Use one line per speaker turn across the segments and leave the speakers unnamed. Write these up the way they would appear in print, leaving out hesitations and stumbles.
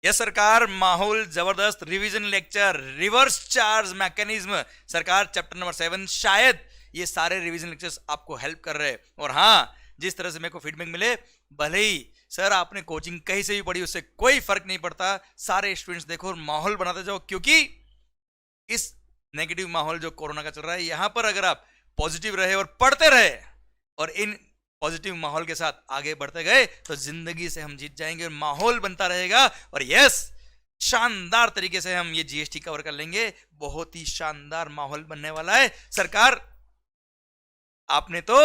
Yes सरकार, माहौल जबरदस्त revision lecture, reverse charge mechanism. सरकार चैप्टर नंबर 7, शायद ये सारे रिवीजन लेक्चर्स आपको हेल्प कर रहे हैं। और हाँ, जिस तरह से मेरे को फीडबैक मिले, भले ही सर आपने कोचिंग कहीं से भी पढ़ी, उससे कोई फर्क नहीं पड़ता। सारे स्टूडेंट्स देखो और माहौल बनाते जाओ, क्योंकि इस नेगेटिव माहौल जो कोरोना का चल रहा है, यहां पर अगर आप पॉजिटिव रहे और पढ़ते रहे और इन पॉजिटिव माहौल के साथ आगे बढ़ते गए तो जिंदगी से हम जीत जाएंगे और माहौल बनता रहेगा। और यस, शानदार तरीके से हम ये जीएसटी कवर कर लेंगे। बहुत ही शानदार माहौल बनने वाला है। सरकार आपने तो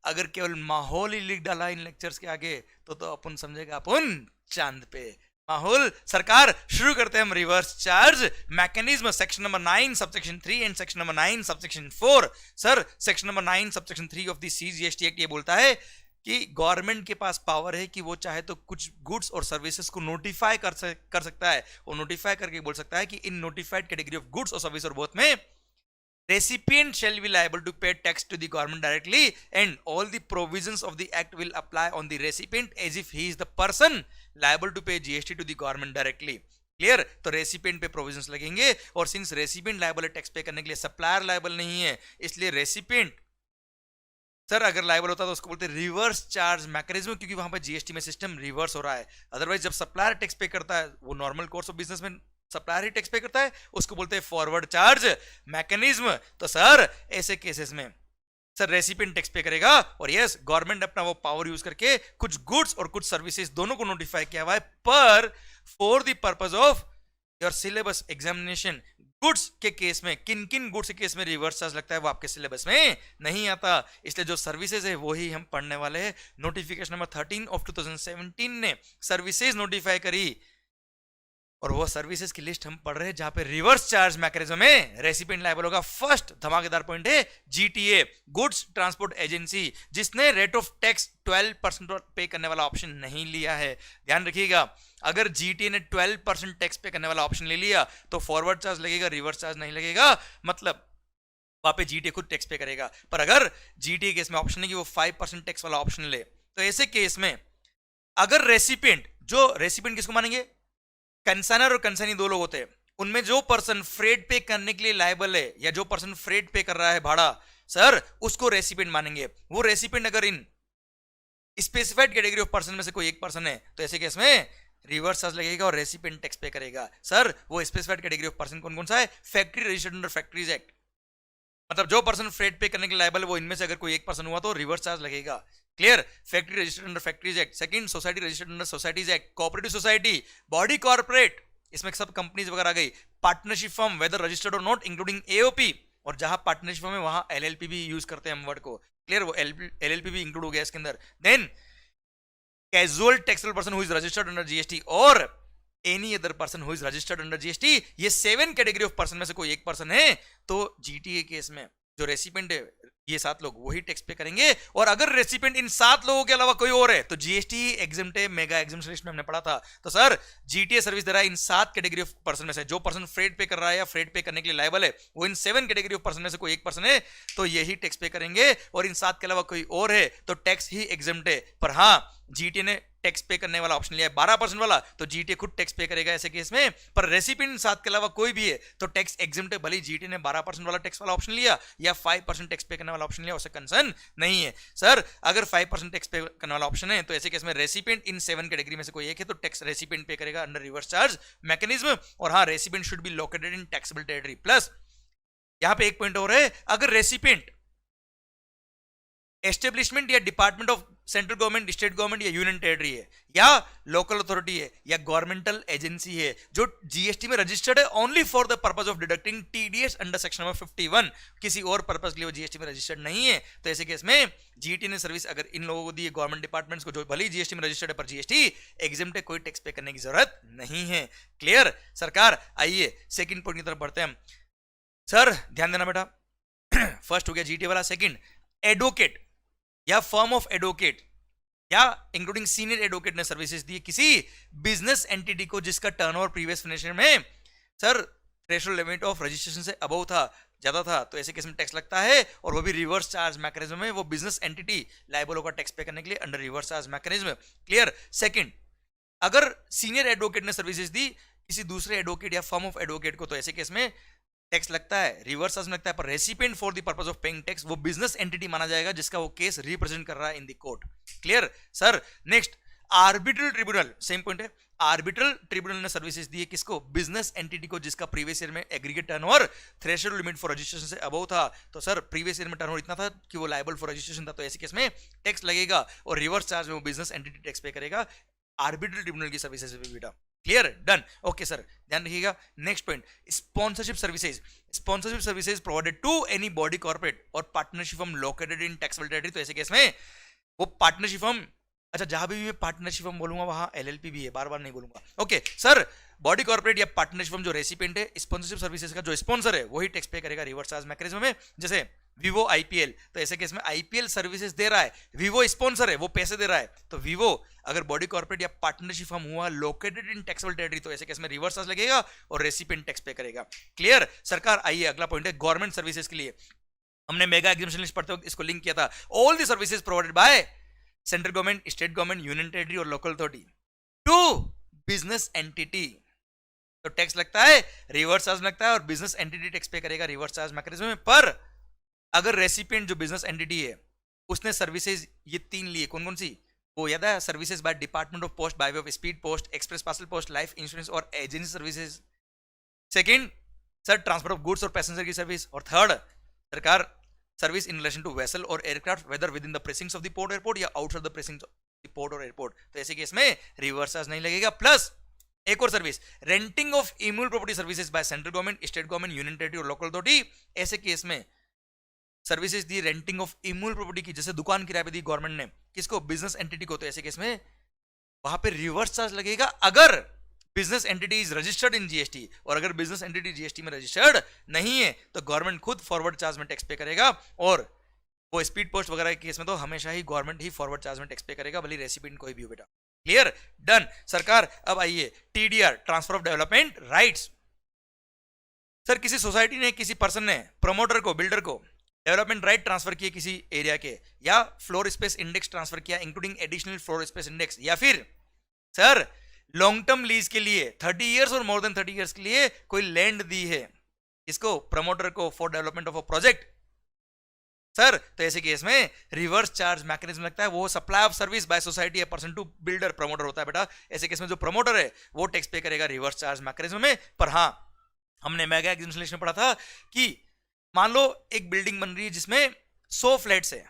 अगर केवल माहौल ही लिख डाला इन लेक्चर्स के आगे तो अपन समझेगा अपन चांद पे। माहौल सरकार, शुरू करते हैं हम reverse charge mechanism, section number 9 subsection 3 and section number 9 subsection 4। Sir section number 9 subsection 3 of the CGST act ये बोलता है कि गवर्नमेंट के पास पावर है कि वो चाहे तो कुछ गुड्स और सर्विसेज को नोटिफाई कर सकता है। वो नोटिफाई करके बोल सकता है कि in notified category of goods और सर्विस और बोथ में recipient shall be liable to pay tax to the government directly, and all the provisions of the act will apply on the recipient as if he is the person liable to pay GST to the government directly. Clear? तो recipient पे provisions लगेंगे, और since recipient liable है tax pay करने के लिए, supplier liable नहीं है, इसलिए रेसिपिएंट सर अगर लायबल होता तो उसको बोलते हैं रिवर्स चार्ज मैकेनिज्म, क्योंकि वहां पर जीएसटी में सिस्टम रिवर्स हो रहा है। अदरवाइज जब सप्लायर टैक्स पे करता है, वो नॉर्मल कोर्स ऑफ बिजनेस में सप्लायर ही टैक्स पे करता है, उसको बोलते हैं फॉरवर्ड चार्ज मैकेनिज्म। तो सर ऐसे केसेस में सर रेसिपिएंट टैक्स पे करेगा, और यस गवर्नमेंट अपना वो पावर यूज करके कुछ गुड्स और कुछ सर्विसेज दोनों को नोटिफाई किया हुआ है, पर for the purpose of your syllabus examination. Goods के केस में, किन किन गुड्स के केस में रिवर्स चार्ज लगता है वो आपके सिलेबस में नहीं आता, इसलिए जो सर्विसेज है वो ही हम पढ़ने वाले हैं। नोटिफिकेशन नंबर 13 ऑफ 2017 ने सर्विसेज नोटिफाई करी, और वो सर्विसेज की लिस्ट हम पढ़ रहे हैं जहां पे रिवर्स चार्ज मैकेनिज्म में रेसिपिएंट लायबल होगा। फर्स्ट धमाकेदार पॉइंट है जीटीए, गुड्स ट्रांसपोर्ट एजेंसी, जिसने रेट ऑफ टैक्स 12% पे करने वाला ऑप्शन नहीं लिया है। ध्यान रखिएगा, अगर जीटीए ने 12% टैक्स पे करने वाला ऑप्शन ले लिया तो फॉरवर्ड चार्ज लगेगा, रिवर्स चार्ज नहीं लगेगा। मतलब वहां पे जीटीए खुद टैक्स पे करेगा। पर अगर जीटीए केस में ऑप्शन है कि वो 5% टैक्स वाला ऑप्शन ले, तो ऐसे केस में अगर रेसिपिएंट, जो रेसिपिएंट किसको मानेंगे, कंसाइनर और कंसाइनी दो लोग होते हैं, उनमें जो पर्सन फ्रेट पे करने के लिए लायबल है या जो पर्सन फ्रेट पे कर रहा है भाड़ा, सर उसको रेसिपिएंट मानेंगे। वो रेसिपिएंट अगर इन स्पेसिफाइड कैटेगरी ऑफ पर्सन में से कोई एक पर्सन है तो ऐसे केस में रिवर्स चार्ज लगेगा और रेसिपिएंट टैक्स पे करेगा। सर वो स्पेसिफाइड कैटेगरी ऑफ पर्सन कौन कौन सा है? Factory registered under factories act, मतलब जो पर्सन फ्रेट पे करने के लायबल है वो इनमें से अगर कोई एक पर्सन हुआ तो रिवर्स चार्ज लगेगा। Clear? Factory registered under factories act. Second, society registered under societies act, cooperative society, body corporate, इसमें सब कंपनीज वगैरह आ गई, पार्टनरशिप फर्म वेदर रजिस्टर्ड और नॉट इंक्लूडिंग एओपी, और जहां पार्टनरशिप फर्म है वहां एलएलपी भी यूज करते हैं हम वर्ड को। क्लियर? वो एलएलपी भी इंक्लूड हो गया इसके अंदर। Then casual taxable person who is registered under GST और any other person who is registered under GST, ये 7 कैटेगरी ऑफ पर्सन में से कोई एक पर्सन है तो जीटीए केस में जो रेसिपिएंट है ये 7 लोग वही टैक्स पे करेंगे। और अगर रेसिपिएंट इन 7 लोगों के अलावा कोई और है तो जीएसटी एग्जम्प्ट है, मेगा एग्जम्प्शन लिस्ट में हमने पढ़ा था। तो सर जीटीए सर्विस दे रहा है इन 7 कैटेगरी ऑफ पर्सन में से, जो पर्सन फ्रेट पे कर रहा है या फ्रेट पे करने के लिए लायबल है वो इन 7 कैटेगरी ऑफ पर्सन में से कोई एक पर्सन है तो यही टैक्स पे करेंगे, और इन 7 के अलावा कोई और है तो टैक्स ही एग्जम्प्ट है। पर हाँ, जीटीए ने टैक्स पे करने वाला ऑप्शन लिया है 12% वाला, तो जीटीए खुद टैक्स पे करेगा ऐसे केस में। पर रेसिपिएंट 7 के अलावा कोई भी है तो टैक्स एग्जम्प्ट है, भले जीटीए ने 12% वाला टैक्स वाला ऑप्शन लिया या 5% टैक्स पे करने वाला ऑप्शन लिया, उससे कंसर्न नहीं है। सर अगर 5% टैक्स पे करने वाला ऑप्शन है तो ऐसे केस में रेसिपिएंट इन 7 कैटेगरी में से कोई एक है तो टैक्स रेसिपिएंट पे करेगा अंडर रिवर्स चार्ज मैकेनिज्म। और हाँ, recipient should be located in taxable territory. Plus यहां पे एक पॉइंट और है, अगर रेसिपिएंट एस्टेब्लिशमेंट या department of central government, state government या यूनियन टेरिटरी है या लोकल अथॉरिटी है या गवर्नमेंटल एजेंसी है जो जीएसटी में रजिस्टर्ड है only for the purpose of deducting TDS under section number 51, किसी और पर्पस के लिए वो जीएसटी में रजिस्टर्ड नहीं है, तो ऐसे केस में जीटी ने सर्विस अगर इन लोगों को दी है, गवर्नमेंट डिपार्टमेंट्स को, जो भले जीएसटी में रजिस्टर्ड है पर जीएसटी एग्जम्प्ट है, कोई टैक्स पे करने की जरूरत नहीं है। क्लियर? सरकार आइए सेकंड पॉइंट की तरफ बढ़ते हैं हम। सर ध्यान देना बेटा, फर्स्ट हो गया जीटी वाला। सेकंड, एडवोकेट या फर्म ऑफ एडवोकेट या इंक्लूडिंग सीनियर एडवोकेट ने सर्विसेज दी किसी बिजनेस एंटिटी को जिसका टर्नओवर प्रीवियस फाइनेंशियल में sir threshold limit of registration से अबव था, ज्यादा था, तो ऐसे केस में टैक्स लगता है, और वो भी रिवर्स चार्ज मैकेनिज्म में। वो बिजनेस एंटिटी लायबल होगा टैक्स पे करने के लिए under reverse charge mechanism. Clear? Second, अगर सीनियर एडवोकेट ने सर्विसेज दी किसी दूसरे एडवोकेट या फर्म ऑफ एडवोकेट को, तो ऐसे केस में टैक्स लगता है, रिवर्स चार्ज लगता है, पर recipient for the purpose of paying tax वो बिजनेस एंटिटी माना जाएगा जिसका वो केस रिप्रेजेंट कर रहा है in the court. Clear sir? Next, arbitral tribunal, same point है। आर्बिट्रल ट्रिब्यूनल ने सर्विसेज दी है किसको? बिजनेस एंटिटी को जिसका प्रीवियस ईयर में aggregate turnover threshold limit for registration से अबव था। तो सर प्रीवियस ईयर में टर्नओवर इतना था कि वो लायबल फॉर रजिस्ट्रेशन था, तो ऐसे केस में टैक्स लगेगा और रिवर्स चार्ज में वो बिजनेस एंटिटी टैक्स पे करेगा आर्बिट्रल ट्रिब्यूनल की सर्विसेज पे बेटा। क्लियर? डन। ओके सर, ध्यान रखिएगा। Next point, sponsorship services. Sponsorship services provided to any body corporate और partnership firm located in taxable territory. तो ऐसे केस में वो पार्टनरशिप फर्म, अच्छा जहां भी मैं पार्टनरशिप फर्म बोलूंगा वहां एलएलपी भी है, बार बार नहीं बोलूंगा। ओके सर, बॉडी कॉर्पोरेट या पार्टनरशिप फर्म जो रेसिपिएंट है स्पॉन्सरशिप सर्विसेज का, जो स्पॉन्सर है वही टैक्स पे करेगा रिवर्स चार्ज मैकेनिज्म में। जैसे वीवो आईपीएल, तो ऐसे केस में आईपीएल सर्विसेज दे रहा है, वीवो स्पॉन्सर है, वो पैसे दे रहा है, तो वीवो अगर बॉडी कॉर्पोरेट या पार्टनरशिप फर्म हुआ लोकेटेड इन टैक्सेबल टेरिटरी, तो ऐसे केस में रिवर्स चार्ज लगेगा और रेसिपिएंट टैक्स पे करेगा। क्लियर सरकार? आइए अगला पॉइंट है गवर्नमेंट सर्विसेज के लिए। हमने मेगा एग्जीबिशन लिस्ट पढ़ते वक्त इसको लिंक किया था। All the services provided by central government, state government, union territory और local authority to business entity, तो टैक्स लगता है, रिवर्स चार्ज लगता है और बिजनेस एंटिटी टैक्स पे करेगा रिवर्स चार्ज मैकेनिज्म में। पर अगर रेसिपिएंट जो बिजनेस एंटिटी है उसने सर्विसेज ये तीन लिए, कौन कौन सी? वो याद है, services by department of post by way of speed post, express parcel post, life insurance और agency services. Second sir transfer of goods और पैसेंजर की सर्विस। और थर्ड सरकार service in relation to vessel और aircraft whether within the precincts of the port airport या outside the precincts of the port और airport, तो ऐसे case में रिवर्स चार्ज नहीं लगेगा। प्लस एक और service, renting of immovable property services by central government, state government, union territory और लोकल अथॉरिटी। ऐसे केस में services the renting of immovable property की, जैसे दुकान किराए पे दी गवर्नमेंट ने, किसको? बिजनेस एंटिटी को, तो ऐसे केस में वहां पे रिवर्स चार्ज लगेगा अगर business entity is registered in GST, और अगर बिजनेस एंटिटी जीएसटी में रजिस्टर्ड नहीं है तो गवर्नमेंट खुद फॉरवर्ड चार्ज में टैक्स पे करेगा। और वो स्पीड पोस्ट वगैरह के केस में तो हमेशा ही गवर्नमेंट ही फॉरवर्ड चार्ज में टैक्स पे करेगा, भले रेसिपिएंट कोई भी हो बेटा। क्लियर? डन सरकार। अब आइए TDR, transfer of development rights. Sir किसी सोसाइटी ने, किसी पर्सन ने प्रमोटर को, बिल्डर को डेवलपमेंट राइट ट्रांसफर किए किसी एरिया के, या फ्लोर स्पेस इंडेक्स ट्रांसफर किया including additional floor space index, या फिर सर लॉन्ग टर्म लीज के लिए 30 इयर्स और मोर देन 30 इयर्स के लिए कोई लैंड दी है, इसको प्रमोटर को for development of a project, sir तो ऐसे केस में रिवर्स चार्ज मैकेनिज्म लगता है। वो supply of service by society या पर्सन टू बिल्डर, प्रमोटर होता है बेटा। ऐसे केस में जो प्रमोटर है वो टैक्स पे करेगा रिवर्स चार्ज मैकेनिज्म में। पर हाँ, हमने मेगा एग्जीबिशन में पढ़ा था कि मान लो एक बिल्डिंग बन रही है जिसमें 100 फ्लैट्स है,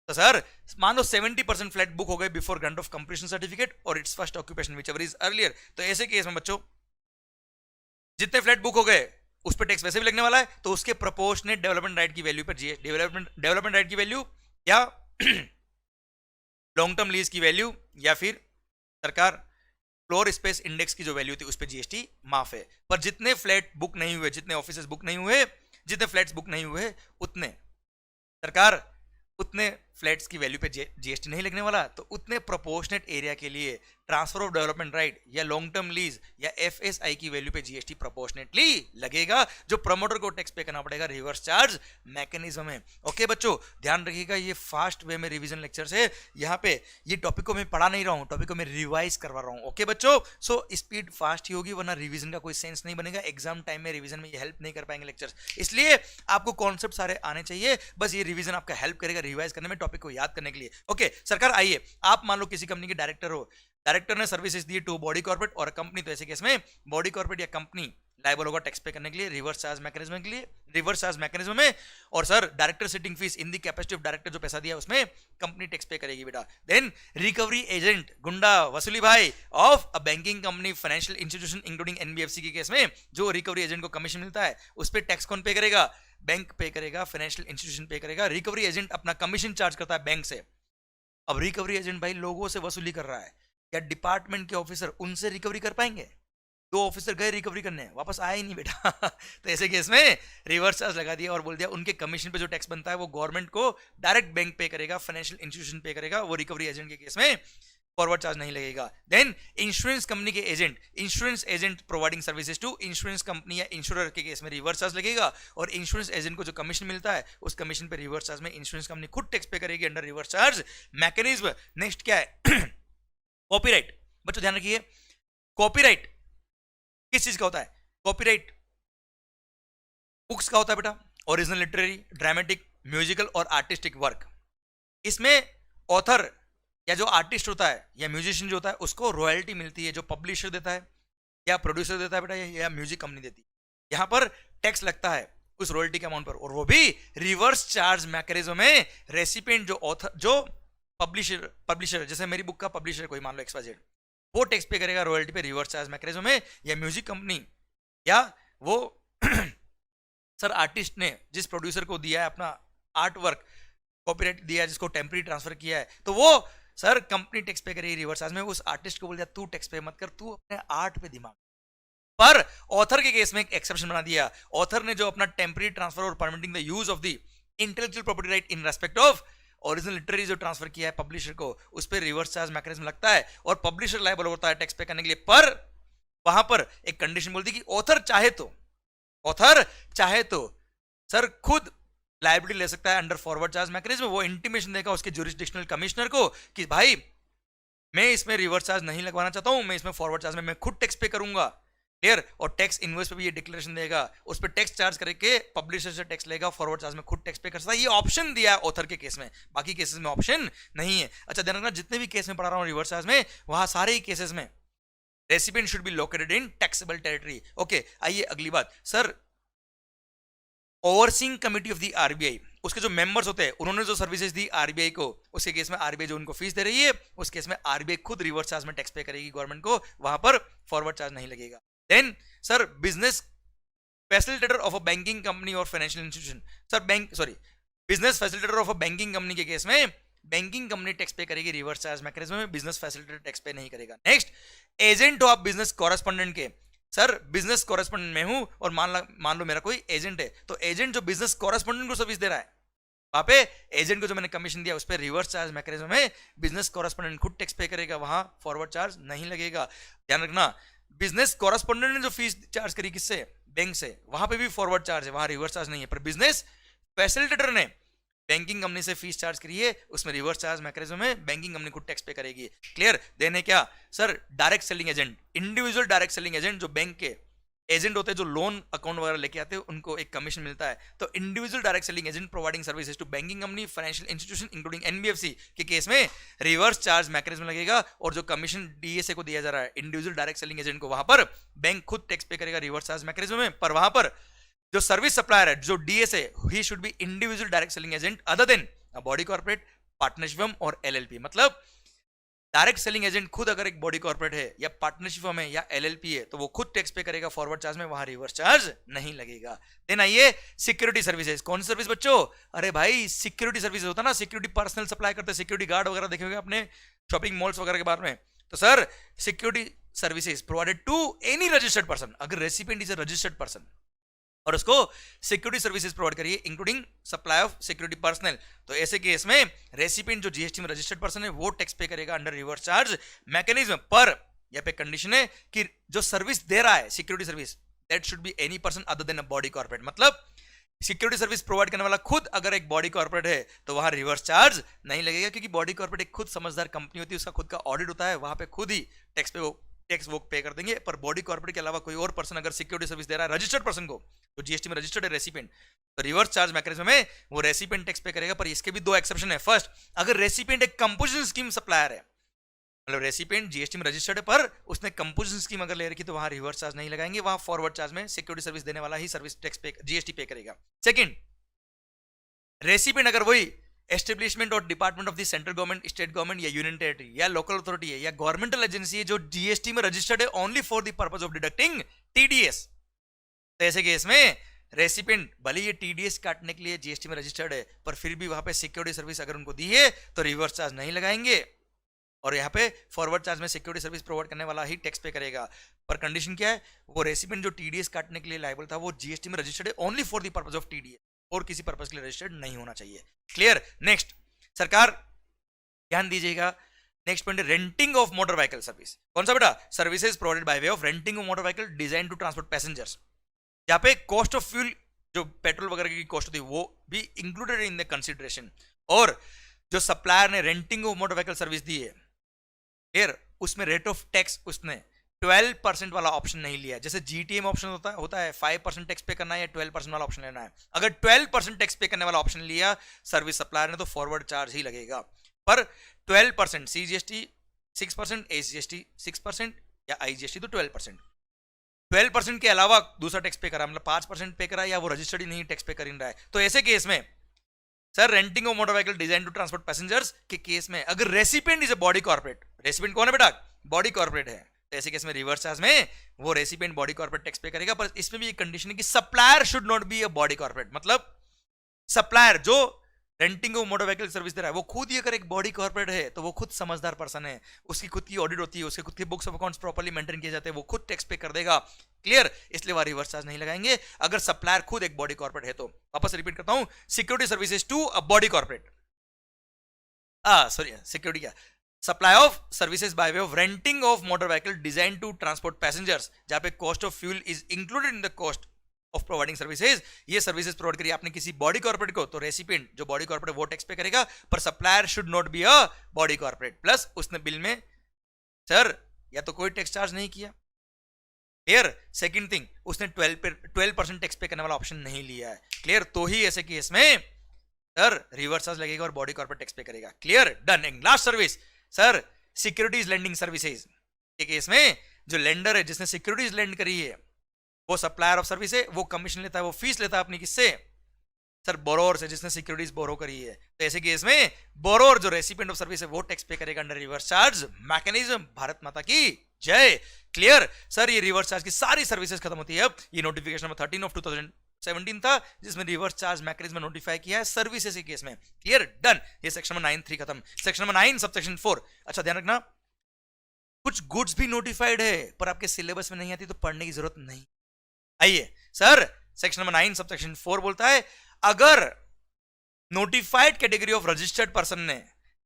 तो सर मान लो 70% फ्लैट बुक हो गए before grant of completion certificate और its first occupation whichever is earlier. तो ऐसे केस में बच्चों जितने फ्लैट बुक हो गए उस पर टैक्स वैसे भी लगने वाला है, तो उसके प्रोपोर्शनेट डेवलपमेंट राइट की वैल्यू पर डेवलपमेंट राइट की वैल्यू या लॉन्ग टर्म लीज की वैल्यू या फिर सरकार फ्लोर स्पेस इंडेक्स की जो वैल्यू थी उस पर जीएसटी माफ है। पर जितने फ्लैट बुक नहीं हुए, जितने ऑफिसेस बुक नहीं हुए, जितने फ्लैट्स बुक नहीं हुए, उतने सरकार उतने फ्लैट्स की वैल्यू पे जीएसटी नहीं लगने वाला, तो उतने प्रोपोर्शनेट एरिया के लिए ट्रांसफर ऑफ डेवलपमेंट राइट या लॉन्ग टर्म लीज या एफएसआई की वैल्यू पे जीएसटी प्रोपोर्शनेटली लगेगा, जो प्रमोटर को टैक्स पे करना पड़ेगा रिवर्स चार्ज मैकेनिज्म में। ओके बच्चों ध्यान रखिएगा, ये फास्ट वे में रिवीजन लेक्चर से यहाँ पे ये टॉपिक को मैं पढ़ा नहीं रहा हूँ, टॉपिक को मैं रिवाइज करवा रहा हूँ। ओके बच्चों, सो स्पीड फास्ट ही होगी वरना रिवीजन का कोई सेंस नहीं बनेगा। एग्जाम टाइम में रिवीजन में ये हेल्प नहीं कर पाएंगे लेक्चर्स, इसलिए आपको कॉन्सेप्ट सारे आने चाहिए, बस ये रिवीजन आपका हेल्प करेगा रिवाइज करने में, टॉपिक को याद करने के लिए। ओके सरकार आइए, आप मान लो किसी कंपनी के डायरेक्टर हो, डायरेक्टर ने सर्विसेज दी टू बॉडी कॉर्पोरेट और कंपनी, तो ऐसे केस में बॉडी कॉर्पोरेट या कंपनी लायबल होगा टैक्स पे करने के लिए रिवर्स चार्ज मैकेनिज्म के लिए, रिवर्स चार्ज मैकेनिज्म में। और sir director sitting fees in the capacity of director, जो पैसा दिया उसमें कंपनी टैक्स पे करेगी बेटा। देन रिकवरी एजेंट, गुंडा वसूली भाई of a banking company, financial institution including NBFC के केस में जो रिकवरी एजेंट को कमीशन मिलता है उस पर टैक्स कौन पे करेगा? बैंक पे करेगा, फाइनेंशियल इंस्टीट्यूशन पे करेगा। रिकवरी एजेंट अपना कमीशन चार्ज करता है बैंक से। अब रिकवरी एजेंट भाई लोगों से वसूली कर रहा है, क्या डिपार्टमेंट के ऑफिसर उनसे रिकवरी कर पाएंगे? 2 ऑफिसर गए रिकवरी करने, वापस आया ही नहीं बेटा तो ऐसे केस में रिवर्स चार्ज लगा दिया और बोल दिया उनके कमीशन पे जो टैक्स बनता है वो गवर्नमेंट को डायरेक्ट बैंक पे करेगा, फाइनेंशियल इंस्टीट्यूशन पे करेगा, वो रिकवरी एजेंट के केस में फॉरवर्ड चार्ज नहीं लगेगा। देन इंश्योरेंस कंपनी के agent, insurance agent providing services to insurance company या इंश्योरर के केस में रिवर्स चार्ज लगेगा, और इंश्योरेंस एजेंट को जो कमीशन मिलता है उस कमीशन पे रिवर्स चार्ज में इंश्योरेंस कंपनी खुद टैक्स पे करेगी under reverse charge mechanism. Next क्या है? कॉपीराइट। बच्चों ध्यान रखिए, कॉपीराइट किस चीज का होता है? कॉपीराइट बुक्स का होता है बेटा, ओरिजिनल लिटरेरी, ड्रामेटिक, म्यूजिकल और आर्टिस्टिक वर्क। इसमें ऑथर या जो आर्टिस्ट होता है या म्यूजिशियन जो होता है उसको रॉयल्टी मिलती है, जो पब्लिशर देता है या प्रोड्यूसर देता है बेटा, या म्यूजिक कंपनी देती है। यहां पर टैक्स लगता है उस रॉयल्टी के अमाउंट पर, और वो भी रिवर्स चार्ज मैकेनिज्म में। रेसिपिएंट जो ऑथर, जो पब्लिशर जैसे मेरी बुक का पब्लिशर कोई मान लो XYZ, वो टैक्स पे करेगा रॉयल्टी पे रिवर्स चार्ज मैकेनिज्म में, या म्यूजिक कंपनी या वो सर आर्टिस्ट ने जिस प्रोड्यूसर को दिया है अपना आर्ट वर्क, कॉपीराइट दिया है, जिसको टेम्पररी ट्रांसफर किया है, तो वो सर कंपनी टैक्स पे करेगी रिवर्स चार्ज में। उस आर्टिस्ट को बोल दिया तू टैक्स पे मत कर, तू अपने आर्ट पे दिमाग। पर ऑथर के केस में एक एक्सेप्शन बना दिया। ऑथर ने जो अपना टेम्पररी ट्रांसफर और permitting the use of the intellectual property right in respect of original literary जो ट्रांसफर किया है पब्लिशर को, उस पर रिवर्स चार्ज मैकेनिज्म लगता है और पब्लिशर लायबल होता है टैक्स पे करने के लिए। पर वहां पर एक कंडीशन बोलती कि ऑथर चाहे तो सर खुद लायबिलिटी ले सकता है अंडर फॉरवर्ड चार्ज मैकेनिज्म। वो इंटीमेशन देगा उसके ज्यूरिसडिक्शनल कमिश्नर को कि भाई मैं इसमें रिवर्स चार्ज नहीं लगवाना चाहता हूं, मैं इसमें फॉरवर्ड चार्ज में मैं खुद टैक्स पे करूंगा। क्लियर? और टैक्स इनवॉइस पे भी ये डिक्लेरेशन देगा, उस पर टैक्स चार्ज करके पब्लिशर से टैक्स लेगा, फॉरवर्ड चार्ज में खुद टैक्स पे कर सकता है। ये ऑप्शन दिया है ऑथर के केस में, बाकी केसेस में ऑप्शन नहीं है। अच्छा ध्यान रखना, जितने भी केस में पढ़ा रहा हूं रिवर्स चार्ज में, वहां सारे ही केसेस में recipient should be located in taxable territory. Okay, आइए अगली बात। Sir overseeing committee of the RBI, उसके जो मेंबर्स होते हैं उन्होंने जो सर्विसेज दी आरबीआई को, उसके केस में आरबीआई जो उनको फीस दे रही है, उस केस में आरबीआई खुद रिवर्स चार्ज में टैक्स पे करेगी गवर्नमेंट को, वहां पर फॉरवर्ड चार्ज नहीं लगेगा। Then sir business facilitator of a banking company और financial institution, sir business facilitator of a banking company के केस में बैंकिंग कंपनी टैक्स पे करेगी रिवर्स चार्ज मैकेनिज्म में, बिजनेस फैसिलिटेटर टैक्स पे नहीं करेगा। Next, agent of business correspondent के, sir business correspondent में हूं और मान लो मेरा कोई एजेंट है, तो एजेंट जो बिजनेस कॉरेस्पोंडेंट को सर्विस दे रहा है, वहां पे एजेंट को जो मैंने कमीशन दिया उस पर रिवर्स चार्ज मैकेनिज्म में बिजनेस कॉरेस्पोंडेंट खुद टैक्स पे करेगा, वहां फॉरवर्ड चार्ज नहीं लगेगा। ध्यान रखना, बिजनेस कॉरेस्पोंडेंट ने जो फीस चार्ज करी किससे? बैंक से, वहां पे भी फॉरवर्ड चार्ज है, वहां रिवर्स चार्ज नहीं है। पर बिजनेस फैसिलिटेटर ने बैंकिंग कंपनी से फीस चार्ज करी है, उसमें रिवर्स चार्ज मैकेनिज्म में बैंकिंग कंपनी खुद टैक्स पे करेगी। क्लियर? देने क्या sir, direct selling agent, individual direct selling agent, जो बैंक के एजेंट होते हैं, जो लोन अकाउंट वगैरह लेके आते हैं, उनको एक कमीशन मिलता है। तो individual direct selling agent providing services to banking company, financial institution including NBFC के केस में रिवर्स चार्ज मैकेनिज्म लगेगा, और जो कमीशन डीएसए को दिया जा रहा है इंडिविजुअल डायरेक्ट सेलिंग एजेंट को, वहां पर बैंक खुद टैक्स पे करेगा रिवर्स चार्ज मैकेनिज्म में। पर वहां पर जो सर्विस सप्लायर है, जो DSA, he should be individual direct selling agent other than a body corporate, partnership और एलएलपी। मतलब डायरेक्ट सेलिंग एजेंट खुद अगर एक बॉडी कॉर्पोरेट है या पार्टनरशिप में या एलएलपी है, तो वो खुद टैक्स पे करेगा फॉरवर्ड चार्ज में, वहां रिवर्स चार्ज नहीं लगेगा। देन आइए सिक्योरिटी सर्विसेज। कौन सी सर्विस बच्चों? अरे भाई सिक्योरिटी सर्विसेज होता है ना, सिक्योरिटी पर्सनल सप्लाई करते हैं, सिक्योरिटी गार्ड वगैरह देखेंगे अपने शॉपिंग मॉल्स वगैरह के बारे में। तो sir security services provided to any registered person, अगर recipient is a registered person और उसको सिक्योरिटी सर्विसेज प्रोवाइड करिए including supply of security personnel, तो ऐसे केस में रेसिपिएंट जो जीएसटी में रजिस्टर्ड पर्सन है वो टैक्स पे करेगा अंडर रिवर्स चार्ज मैकेनिज्म। पर यहाँ पे कंडीशन है कि जो सर्विस दे रहा है security service, that should be any person other than a body corporate. मतलब सिक्योरिटी सर्विस प्रोवाइड करने वाला खुद अगर एक बॉडी कॉर्पोरेट है तो वहां रिवर्स चार्ज नहीं लगेगा, क्योंकि बॉडी कॉर्पोरेट एक खुद समझदार कंपनी होती है, उसका खुद का ऑडिट होता है, वहां पे खुद ही टैक्स वो पे कर देंगे। पर बॉडी कॉर्पोरेट के अलावा कोई और पर्सन अगर सिक्योरिटी सर्विस दे रहा है रजिस्टर्ड पर्सन को, तो जीएसटी में रजिस्टर्ड है रेसिपिएंट, तो रिवर्स चार्ज मैकेनिज्म में वो रेसिपिएंट टैक्स पे करेगा। पर इसके भी दो एक्सेप्शन है। फर्स्ट, अगर रेसिपिएंट एक कंपोजिशन स्कीम सप्लायर है, मतलब रेसिपिएंट जीएसटी में रजिस्टर्ड है पर उसने कंपोजिशन स्कीम अगर ले रखी, तो वहां रिवर्स चार्ज नहीं लगाएंगे, वहां फॉरवर्ड चार्ज में सिक्योरिटी सर्विस देने वाला ही सर्विस टैक्स पे जीएसटी पे करेगा। सेकंड, रेसिपिएंट अगर वही एस्टेब्लिशमेंट और department of the central government, state government या यूनियन टेरिटरी या लोकल अथॉरिटी है या गवर्नमेंटल एजेंसी है जो जीएसटी में रजिस्टर्ड है only for the purpose of deducting TDS, तो ऐसे केस में रेसिपिएंट भले ये टीडीएस काटने के लिए जीएसटी में रजिस्टर्ड है, पर फिर भी वहां पे सिक्योरिटी सर्विस अगर उनको दी है तो रिवर्स चार्ज नहीं लगाएंगे, और यहाँ पे फॉरवर्ड चार्ज में सिक्योरिटी सर्विस प्रोवाइड करने वाला ही टैक्स पे करेगा। पर कंडीशन क्या है? वो रेसिपिएंट जो टीडीएस काटने के लिए लायबल था वो जीएसटी में रजिस्टर्ड है only for the purpose of TDS, और किसी पर्पस के लिए रजिस्टर्ड नहीं होना चाहिए। क्लियर? नेक्स्ट, सरकार ध्यान दीजिएगा, next point, renting of motor vehicle service. कौन सा बेटा? Services provided by way of renting of motor vehicle design to transport passengers. यहाँ पे कॉस्ट ऑफ फ्यूल, जो पेट्रोल वगैरह की कॉस्ट होती है, वो भी इंक्लूडेड इन द कंसिडरेशन। और जो सप्लायर ने renting of motor vehicle service दी है, क्लियर, उसमें रेट ऑफ टैक्स उसने 12% वाला ऑप्शन नहीं लिया। जैसे जीटीएम ऑप्शन होता है 5% टैक्स पे करना है या 12% वाला ऑप्शन लेना है। अगर 12% टैक्स पे करने वाला ऑप्शन लिया सर्विस सप्लायर ने तो फॉरवर्ड चार्ज ही लगेगा। पर 12% सीजीएसटी 6%, एसीजीएसटी 6% या आईजीएसटी तो 12%। 12% के अलावा दूसरा टैक्स पे करा, मतलब 5% पे करा, या वो रजिस्टर्ड ही नहीं टैक्स पे कर रहा है, तो ऐसे केस में sir renting of motor vehicle design to transport passengers के केस में अगर recipient is a body corporate, recipient कौन है बेटा? बॉडी कॉर्पोरेट है, तो ऐसे केस में रिवर्स चार्ज में वो रेसिपिएंट बॉडी कॉर्पोरेट टैक्स पे करेगा। पर इसमें भी एक कंडीशन है कि supplier should not be a body corporate. मतलब सप्लायर जो renting of motor vehicle service दे रहा है वो खुद ही अगर एक बॉडी कॉर्पोरेट है तो वो खुद समझदार पर्सन है, उसकी खुद की ऑडिट होती है, उसके खुद की books of accounts properly maintain किए जाते हैं, वो खुद टैक्स पे कर देगा। क्लियर? इसलिए वह रिवर्स चार्ज नहीं लगाएंगे अगर सप्लायर खुद एक बॉडी कॉर्पोरेट है तो। वापस रिपीट करता हूं, security services to a body corporate, sorry security क्या, supply of services by way of renting of motor vehicle design to transport passengers, जहां पे cost of fuel is included in the cost of providing services. ये services provide करिए आपने किसी body corporate को, तो recipient जो बॉडी कॉर्पोरेट वो टैक्स पे करेगा, पर supplier should not be a body corporate. Plus उसने बिल में सर या तो कोई टैक्स चार्ज नहीं किया, क्लियर? सेकंड थिंग, उसने 12% टैक्स पे करने वाला ऑप्शन नहीं लिया है, क्लियर? तो ही ऐसे केस में सर रिवर्स चार्ज लगेगा और बॉडी कॉर्पोरेट टैक्स पे करेगा। Clear? Done. And last service sir securities lending services के केस में जो लेंडर है जिसने सिक्योरिटीज लेंड करी है वो सप्लायर ऑफ सर्विस है, वो कमीशन लेता है, वो फीस लेता है अपनी किससे? सर बोरोर से, जिसने सिक्योरिटीज बोरो करी है। तो ऐसे केस में बोरोर जो रेसिपिएंट ऑफ सर्विस है वो टैक्स पे करेगा under reverse charge mechanism. Bharat माता की जय। क्लियर? सर ये रिवर्स चार्ज की सारी सर्विसेज खत्म होती है। अब ये नोटिफिकेशन नंबर 13 ऑफ 2017 था जिसमें रिवर्स चार्ज मैकेनिज्म नोटिफाई किया है सर्विसेज के केस में। क्लियर? डन। ये सेक्शन नंबर 9(3) खत्म। Section number 9 subsection 4। अच्छा ध्यान रखना, कुछ गुड्स भी नोटिफाइड है पर आपके सिलेबस में नहीं आती तो पढ़ने की जरूरत नहीं। आइए सर, सेक्शन नंबर 9 सबसेक्शन 4 बोलता है अगर notified category of registered person ने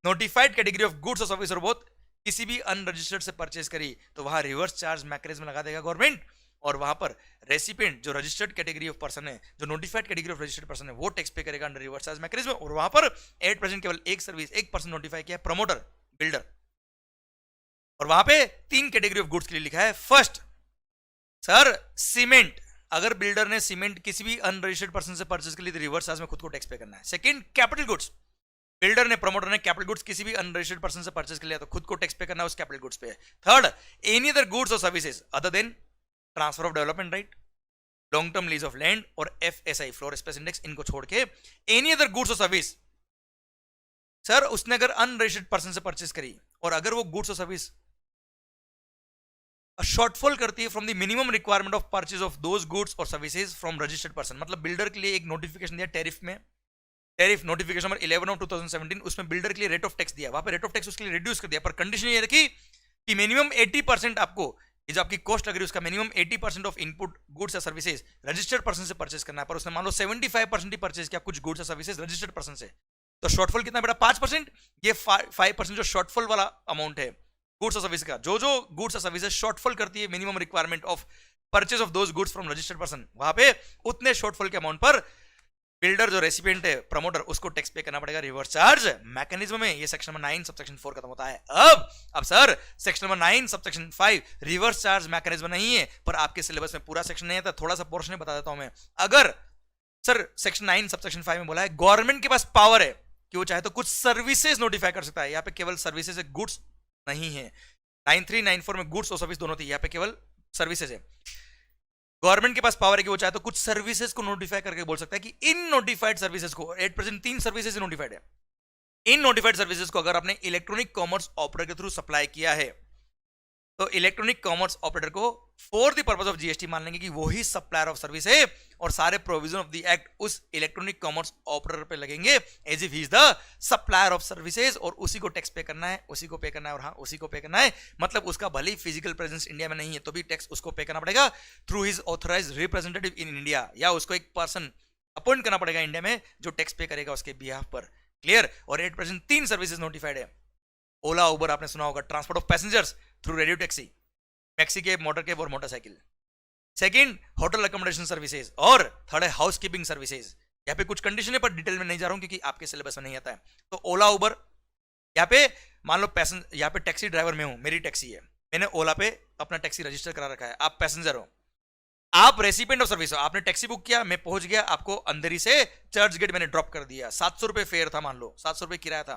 नोटिफाइड कैटेगरी ऑफ गुड्स और सर्विस और बोथ किसी भी अनरजिस्टर्ड से परचेज करी तो वहां रिवर्स चार्ज मैकेनिज्म लगा देगा गवर्नमेंट, और वहां पर रेसिपिएंट जो रजिस्टर्ड कैटेगरी ऑफ पर्सन है, जो notified category of registered person है, वो टैक्स पे करेगा अंडर रिवर्स चार्ज मैकेनिज्म। और वहां पर 8% केवल एक सर्विस, एक पर्सन नोटिफाई किया है, प्रमोटर, बिल्डर। और वहां पे 3 कैटेगरी ऑफ गुड्स के लिए लिखा है। फर्स्ट सर सीमेंट, अगर बिल्डर ने सीमेंट किसी भी अनरजिस्टर्ड पर्सन से परचेज के लिए तो रिवर्स चार्ज में खुद को टैक्स पे करना है। सेकंड कैपिटल गुड्स, बिल्डर ने प्रमोटर ने कैपिटल गुड्स किसी भी अनरजिस्टर्ड पर्सन से परचेज कर लिया तो खुद को टैक्स पे करना है उस कैपिटल गुड्स पे। थर्ड, एनी अदर गुड्स और services other than transfer of development right, long term lease of land और एफएसआई फ्लोर स्पेस इंडेक्स, इनको छोड़ के एनी अदर गुड्स और सर्विस, सर उसने अगर अनरजिस्टर्ड पर्सन से परचेज करी और अगर वो गुड्स और सर्विस शॉर्टफॉल करती है from the minimum requirement of purchase of those goods और सर्विसेज फ्रॉम रजिस्टर्ड पर्सन, मतलब बिल्डर के लिए एक नोटिफिकेशन दिया टैरिफ में, टैरिफ नोटिफिकेशन नंबर 11 ऑफ 2017, उसमें बिल्डर के लिए रेट ऑफ टैक्स दिया, वहां पे रेट ऑफ टैक्स उसके लिए रिड्यूस कर दिया, पर कंडीशन ये रखी कि मिनिमम 80% आपको ये जो आपकी कॉस्ट लग रही है उसका मिनिमम 80% ऑफ इनपुट गुड्स या सर्विसेज रजिस्टर्ड पर्सन से परचेज करना है। पर उसने मान लो 75% ही परचेज किया कुछ गुड्स या सर्विसेज रजिस्टर्ड पर्सन से, तो शॉर्टफॉल कितना बेटा? 5%। ये 5% जो शॉर्टफॉल वाला अमाउंट है गुड्स और सर्विस का, जो गुड्स और सर्विसेज शॉर्टफॉल करती है minimum requirement of purchase of those goods from registered person, वहां पे उतने शॉर्टफॉल के अमाउंट पर बिल्डर जो रेसिपिएंट है प्रमोटर उसको टैक्स पे करना पड़ेगा रिवर्स चार्ज मैकेनिज्म में। ये सेक्शन नंबर 9 सबसेक्शन 4 खत्म होता है। अब sir section number 9 subsection 5 reverse charge mechanism नहीं है, पर आपके सिलेबस में पूरा सेक्शन नहीं आता, थोड़ा सा पोर्शन बता देता हूं मैं। अगर सर सेक्शन 9 सबसेक्शन 5 में बोला है गवर्नमेंट के पास पावर है कि वो चाहे तो कुछ सर्विसेज नोटिफाई कर सकता है, यहाँ पे केवल सर्विसेज है, गुड्स नहीं है। 93 94 में गुड्स और सर्विस दोनों थी, यहाँ पे केवल सर्विसेज है। गवर्नमेंट के पास पावर है कि वो चाहे तो कुछ सर्विसेज को नोटिफाई करके बोल सकता है कि इन नोटिफाइड सर्विसेज को 8% 3 सर्विसेज नोटिफाइड है, इन नोटिफाइड सर्विसेज को अगर आपने इलेक्ट्रॉनिक कॉमर्स ऑपरेटर के थ्रू सप्लाई किया है तो इलेक्ट्रॉनिक कॉमर्स ऑपरेटर को for the purpose of GST मान लेंगे कि वही सप्लायर ऑफ सर्विस है और सारे प्रोविजन ऑफ द एक्ट उस इलेक्ट्रॉनिक कॉमर्स ऑपरेटर पे लगेंगे as if he is the supplier of services, और उसी को टैक्स पे करना है, उसी को पे करना है, और हाँ उसी को पे करना है। मतलब उसका भले ही फिजिकल प्रेजेंस इंडिया में नहीं है तो भी टैक्स उसको पे करना पड़ेगा through his authorised representative in India, या उसको एक पर्सन अपॉइंट करना पड़ेगा इंडिया में जो टैक्स पे करेगा उसके बिहाफ पर। क्लियर? और 8% 3 सर्विसेज नोटिफाइड है। ओला उबर आपने सुना होगा, transport of passengers through radio taxi, taxi cab, motor cab और motorcycle. Second hotel accommodation services, और थर्ड है हाउस कीपिंग सर्विसेज। यहाँ पे कुछ कंडीशन है पर डिटेल में नहीं जा रहा हूं क्योंकि आपके सिलेबस में नहीं आता है। तो ओला उबर यहाँ पे मान लो पैसेंजर, यहाँ पे टैक्सी ड्राइवर में हूं, मेरी टैक्सी है, मैंने ओला पे अपना टैक्सी रजिस्टर करा रखा है, आप पैसेंजर हो, आप रेसिपिएंट ऑफ सर्विस हो, आपने टैक्सी बुक किया, मैं पहुंच गया, आपको अंदर ही से चर्च गेट मैंने ड्रॉप कर दिया, 700 रुपए फेयर था, मान लो 700 रुपए किराया था।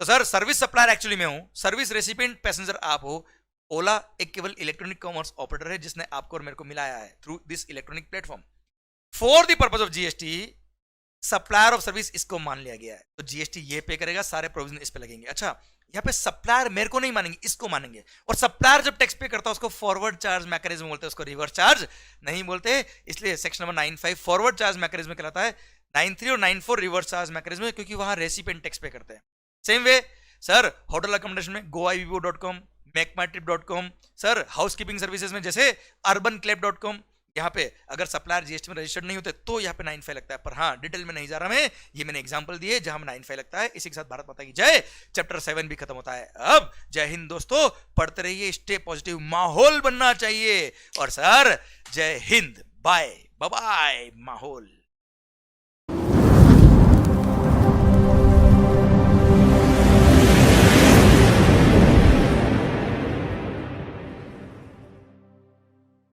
तो सर सर्विस सप्लायर एक्चुअली मैं हूं, सर्विस रेसिपिएंट पैसेंजर आप हो। ओला एक केवल इलेक्ट्रॉनिक कॉमर्स ऑपरेटर है जिसने आपको और मेरे को मिलाया है through this electronic platform. For the purpose of GST supplier of service इसको मान लिया गया है, तो जीएसटी ये पे करेगा, सारे प्रोविजन इस पे लगेंगे। अच्छा, यहाँ पे सप्लायर मेरे को नहीं मानेंगे, इसको मानेंगे। और सप्लायर जब टैक्स पे करता है उसको फॉरवर्ड चार्ज मैकेनिज्म बोलते हैं, उसको रिवर्स चार्ज नहीं बोलते, इसलिए section number 95 forward charge mechanism कहलाता है, 93 और 94 रिवर्स चार्ज मैकेनिज्म, क्योंकि वहां रेसिपिएंट टैक्स पे करते हैं। Same way sir hotel accommodation में goivivo.com, मेकमाईट्रिप.com, सर हाउसकीपिंग सर्विसेज में जैसे urbanclap.com, यहाँ पे अगर सप्लायर जीएसटी में रजिस्टर्ड नहीं होते तो यहाँ पे 95 लगता है। पर हाँ, डिटेल में नहीं जा रहा मैं, ये मैंने एग्जांपल दिए जहां में 95 लगता है। इसी के साथ भारत माता की जय, चैप्टर 7 भी खत्म होता है। अब जय हिंद दोस्तों, पढ़ते रहिए, स्टे पॉजिटिव, माहौल बनना चाहिए। और सर जय हिंद, बाय बाय, माहौल।